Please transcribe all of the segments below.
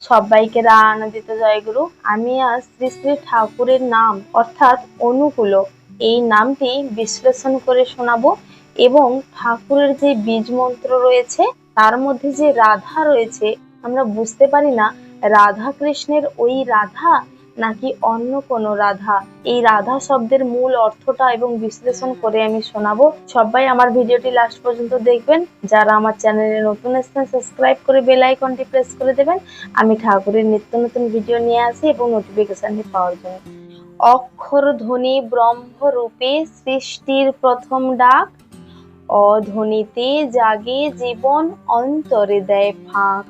সবাইকে আনন্দিত জয়গুরু। আমি আজ শ্রী শ্রী ঠাকুরের নাম অর্থাৎ অনুকূল এই নামটি বিশ্লেষণ করে শোনাবো এবং ঠাকুরের যে বীজ মন্ত্র রয়েছে তার মধ্যে যে রাধা রয়েছে আমরা বুঝতে পারি না রাধা কৃষ্ণের ওই রাধা নাকি অন্য কোনো রাধা। এই রাধা শব্দের মূল অর্থটা এবং বিশ্লেষণ করে আমি শোনাবো। সবাই আমার ভিডিওটি লাস্ট পর্যন্ত দেখবেন। যারা আমার চ্যানেলে নতুন এসেছেন সাবস্ক্রাইব করে বেল আইকনটি প্রেস করে দেবেন। আমি ঠাকুরের নিত্য নতুন ভিডিও নিয়ে আসি এবং নোটিফিকেশনটি পাওয়ার জন্য। অক্ষর ধ্বনি ব্রহ্মরূপে সৃষ্টির প্রথম ডাক, অধ্বনিতে জাগে জীবন অন্তরে দেয় ফাঁক।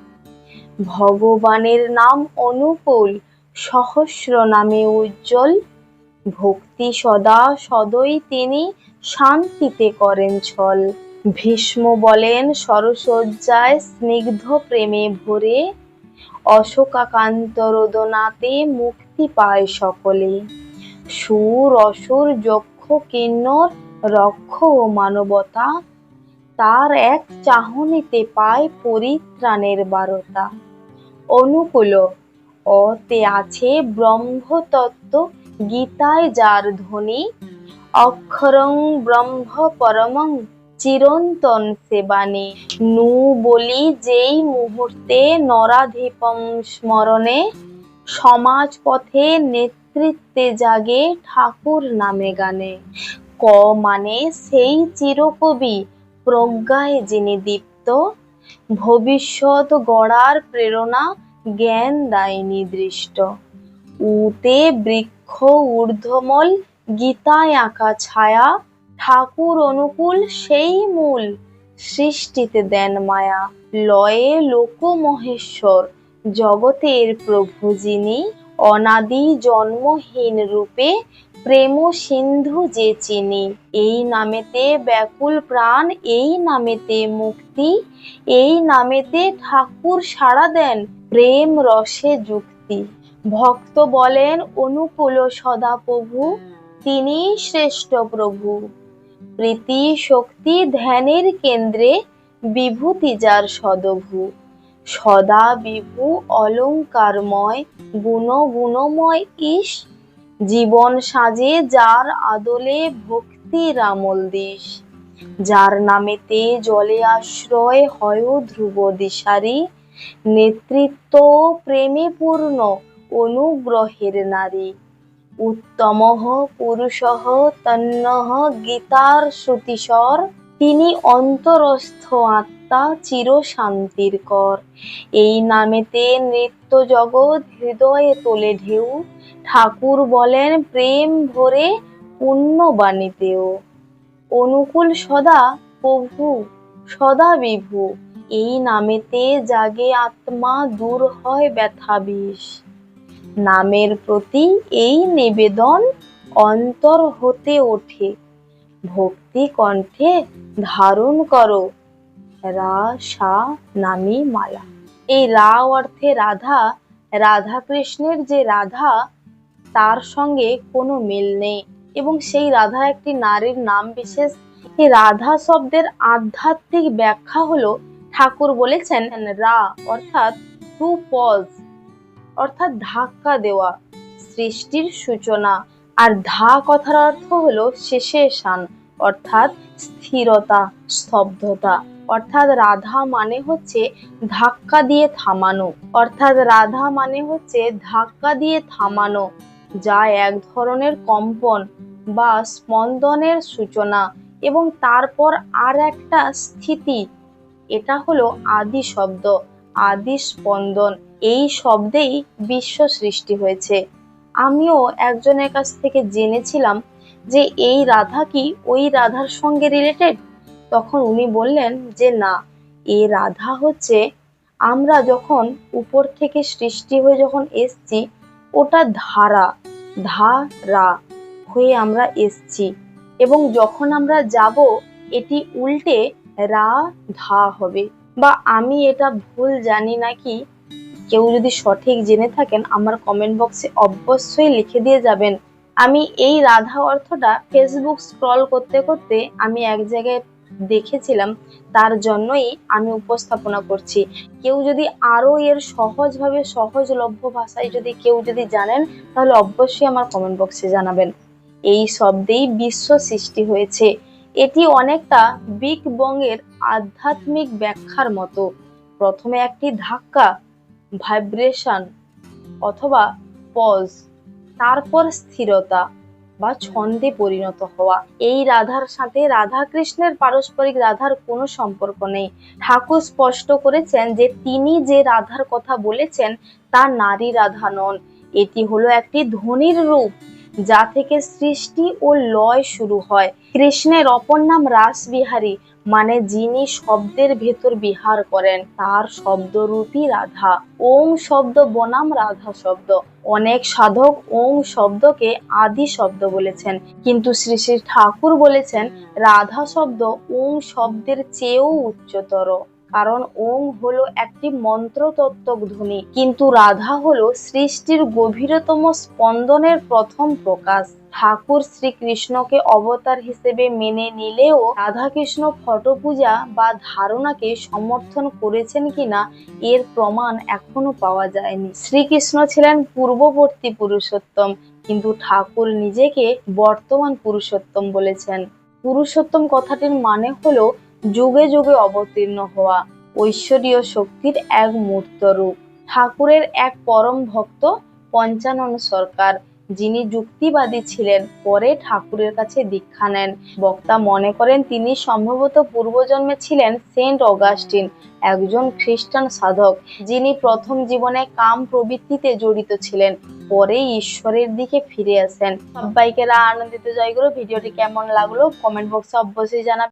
ভগবানের নাম অনুকূল, সহস্র নামে উজ্জ্বল, ভক্তি সদা সদয় তিনি শান্তিতে করেন ছল। ভীষ্ম বলেন সরসজ্জায় স্নিগ্ধ প্রেমে ভরে, অশোকাকান্ত রোদনাতে মুক্তি পায় সকলে। সুর অসুর যক্ষ কিন্নর রক্ষ ও মানবতা, তার এক চাহনিতে পায় পরিত্রাণের বারতা। অনুকূল অতে আছে ব্রহ্মতত্ত্ব, গীতায় যার ধ্বনি, অক্ষরং ব্রহ্ম পরমং চিরন্তন সেবানে। নু বলি যেই মুহূর্তে নরাধিপং স্মরণে, সমাজ পথে নেতৃত্বে জাগে ঠাকুর নামে গানে। ক মানে সেই চিরকবি, প্রজ্ঞায় যিনি দীপ্ত, ভবিষ্যৎ গড়ার প্রেরণা জ্ঞান দেয় নির্দিষ্ট। উতে বৃক্ষ ঊর্ধ্বমূল, গীতায় আঁকা ছায়া, ঠাকুর অনুকূল সেই মূল, সৃষ্টিতে দেন মায়া। লয়ে লোক মহেশ্বর, জগতের প্রভু যিনি, অনাদি জন্মহীন রূপে প্রেম সিন্ধু যে চিনি। এই নামেতে ব্যাকুল প্রাণ, এই নামেতে মুক্তি, এই নামেতে ঠাকুর সাড়া দেন প্রেম রসে যুক্তি। ভক্ত বলেন অনুকূল সদা প্রভু, তিনি শ্রেষ্ঠ প্রভু। প্রীতি শক্তি ধ্যানের কেন্দ্রে, বিভূতি যার সদভু। সদা বিভু অলঙ্কারময়, গুণ গুণময় ঈশ, জীবন সাজে যার আদলে ভক্তির আমল দিশ। যার নামেতে জলে আশ্রয় হয় ধ্রুব দিশারি, নেতৃত্ব প্রেমে পূর্ণ অনুগ্রহের নারী। উত্তমঃ পুরুষঃ তন্নঃ গীতার শ্রুতিস্বর, তিনি অন্তরস্থ আত্মা চির শান্তির কর। এই নামেতে নৃত্য জগৎ হৃদয়ে তোলে ঢেউ, ঠাকুর বলেন প্রেম ভরে পুণ্যবাণীতেও। অনুকূল সদা প্রভু সদা বিভু, এই নামেতে জাগে আত্মা দূর হয় ব্যথা বিষ। নামের প্রতি এই নিবেদন অন্তর হতে ওঠে, ভক্তি কণ্ঠে ধারণ করো রা সা নামি মালা। এই রা অর্থে রাধা, রাধা কৃষ্ণের যে রাধা তার সঙ্গে কোনো মিল নেই এবং সেই রাধা একটি নারীর নাম বিশেষ। এই রাধা শব্দের আধ্যাত্মিক ব্যাখ্যা হলো ঠাকুর বলেছেন রা অর্থাৎ টু পজ অর্থাৎ ধাক্কা দেওয়া, সৃষ্টির সূচনা। আর ধা কথার অর্থ হলো শেষেশান অর্থাৎ স্থিরতা স্তব্ধতা। অর্থাৎ রাধা মানে হচ্ছে ধাক্কা দিয়ে থামানো, অর্থাৎ রাধা মানে হচ্ছে ধাক্কা দিয়ে থামানো, যা এক ধরনের কম্পন বা স্পন্দনের সূচনা এবং তারপর আর একটা স্থিতি। এটা হলো আদি শব্দ, আদি স্পন্দন। এই শব্দেই বিশ্ব সৃষ্টি হয়েছে। আমিও একজনের কাছ থেকে জেনেছিলাম যে এই রাধা কি ওই রাধার সঙ্গে রিলেটেড। তখন উনি বললেন যে না, এই রাধা হচ্ছে আমরা যখন উপর থেকে সৃষ্টি হয়ে যখন এসছি, ওটা ধারা ধারা হয়ে আমরা এসছি এবং যখন আমরা যাব এটি উল্টে রা ধা হবে। বা আমি এটা ভুল জানি নাকি, কেউ যদি সঠিক জেনে থাকেন আমার কমেন্ট বক্সে অবশ্যই লিখে দিয়ে যাবেন। আমি এই রাধা অর্থটা ফেসবুক স্ক্রল করতে করতে আমি এক জায়গায় দেখেছিলাম তার জন্যই আমি উপস্থাপনা করছি। কেউ যদি আরো এর সহজভাবে সহজলভ্য ভাষায় কেউ যদি জানেন, তাহলে অবশ্যই আমার কমেন্ট বক্সে জানাবেন। এই শব্দেই বিশ্ব সৃষ্টি হয়েছে। এটি অনেকটা বিগ ব্যাং এর আধ্যাত্মিক ব্যাখ্যার মতো। প্রথমে একটি ধাক্কা, ভাইব্রেশন অথবা পজ, তারপর স্থিরতা বা ছন্দে পরিণত হওয়া। এই রাধার সাথে রাধা কৃষ্ণের পারস্পরিক রাধার কোনো সম্পর্ক নেই। ঠাকুর স্পষ্ট করেছেন যে তিনি যে রাধার কথা বলেছেন তা নারী রাধা নন। এটি হলো একটি ধ্বনির রূপ যা থেকে সৃষ্টি ও লয় শুরু হয়। কৃষ্ণের অপর নাম রাসবিহারী, মানে যিনি শব্দের ভেতর বিহার করেন, তার শব্দরূপী রাধা। ওং শব্দ বনাম রাধা শব্দ। অনেক সাধক ওং শব্দকে আদি শব্দ বলেছেন, কিন্তু শ্রী শ্রী ঠাকুর বলেছেন রাধা শব্দ ওং শব্দের চেয়েও উচ্চতর। কারণ ওং হলো একটি মন্ত্রতত্ত্বক ধ্বনি, কিন্তু রাধা হলো সৃষ্টির গভীরতম স্পন্দনের প্রথম প্রকাশ। ঠাকুর শ্রীকৃষ্ণকে অবতার হিসেবে মেনে নিলেও রাধাকৃষ্ণ ফটো পূজা বা ধারণাকে সমর্থন করেছেন কিনা এর প্রমাণ এখনো পাওয়া যায়নি। শ্রীকৃষ্ণ ছিলেন পূর্ববর্তী পুরুষোত্তম, কিন্তু ঠাকুর নিজেকে বর্তমান পুরুষোত্তম বলেছেন। পুরুষোত্তম কথাটির মানে হলো যুগে যুগে অবতীর্ণ হওয়া, ঐশ্বরীয় শক্তির এক মূর্ত রূপ। ঠাকুরের এক পরম ভক্ত পঞ্চানন সরকার, যিনি যুক্তিবাদী ছিলেন, পরে ঠাকুরের কাছে দীক্ষা নেন। বক্তা মনে করেন তিনি সম্ভবত পূর্বজন্মে ছিলেন সেন্ট অগাস্টিন, একজন খ্রিস্টান সাধক, যিনি প্রথম জীবনে কাম প্রবৃত্তিতে জড়িত ছিলেন, পরে ঈশ্বরের দিকে ফিরে আসেন। সবাইকে আনন্দিত জয়গুরু। ভিডিওটি কেমন লাগলো কমেন্ট বক্সে অবশ্যই জানাবেন।